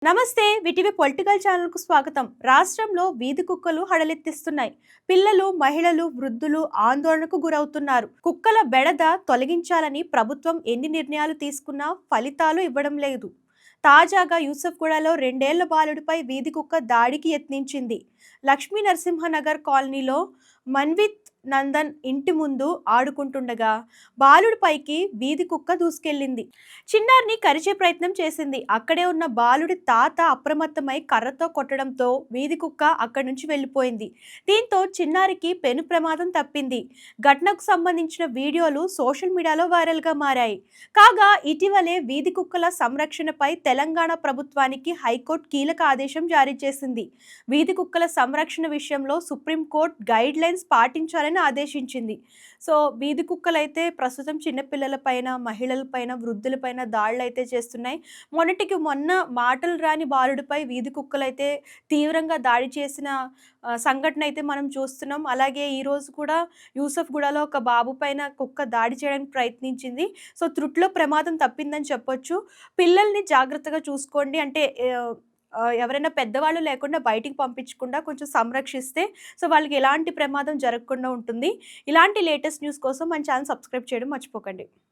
నమస్తే VTV political ఛానల్కు స్వాగతం. రాష్ట్రంలో వీధి కుక్కలు హడలెత్తిస్తున్నాయి. పిల్లలు, మహిళలు, వృద్ధులు ఆందోళనకు గురవుతున్నారు. కుక్కల బెడద తొలగించాలని ప్రభుత్వం ఎన్ని నిర్ణయాలు తీసుకున్నా ఫలితాలు ఇవ్వడం లేదు. తాజాగా యూసఫ్గూడలో 2 ఏళ్ల బాలుడిపై వీధి కుక్క దాడికి యత్నించింది. లక్ష్మీ నరసింహనగర్ కాలనీలో మన్విత్ నందన్ ఇంటి ముందు ఆడుకుంటుండగా బాలుడిపైకి వీధి కుక్క దూసుకెళ్లింది. చిన్నారిని కరిచే ప్రయత్నం చేసింది. అక్కడే ఉన్న బాలుడి తాత అప్రమత్తమై కర్రతో కొట్టడంతో వీధి కుక్క అక్కడి నుంచి వెళ్లిపోయింది. దీంతో చిన్నారికి పెను ప్రమాదం తప్పింది. ఘటనకు సంబంధించిన వీడియోలు సోషల్ మీడియాలో వైరల్గా మారాయి. కాగా ఇటీవలే వీధి కుక్కల సంరక్షణపై తెలంగాణ ప్రభుత్వానికి హైకోర్టు కీలక ఆదేశం జారీ చేసింది. వీధి కుక్కల సంరక్షణ విషయంలో సుప్రీంకోర్టు గైడ్ లైన్స్ పాటించాలని ఆదేశించింది. సో వీధి కుక్కలైతే ప్రస్తుతం చిన్నపిల్లలపైన, మహిళలపైన, వృద్ధులపైన దాడులు అయితే చేస్తున్నాయి. మొన్నటికి మొన్న మాటలు రాని బాలుడిపై వీధి కుక్కలైతే తీవ్రంగా దాడి చేసిన సంఘటన అయితే మనం చూస్తున్నాం. అలాగే ఈరోజు కూడా యూసఫ్గూడలో ఒక బాబు పైన కుక్క దాడి చేయడానికి ప్రయత్నించింది. సో త్రుట్లో ప్రమాదం తప్పిందని చెప్పొచ్చు. పిల్లల్ని జాగ్రత్తగా చూసుకోండి. అంటే ఎవరైనా పెద్దవాళ్ళు లేకుండా బయటికి పంపించకుండా కొంచెం సంరక్షిస్తే సో వాళ్ళకి ఎలాంటి ప్రమాదం జరగకుండా ఉంటుంది. ఇలాంటి లేటెస్ట్ న్యూస్ కోసం మన ఛానల్ సబ్స్క్రైబ్ చేయడం మర్చిపోకండి.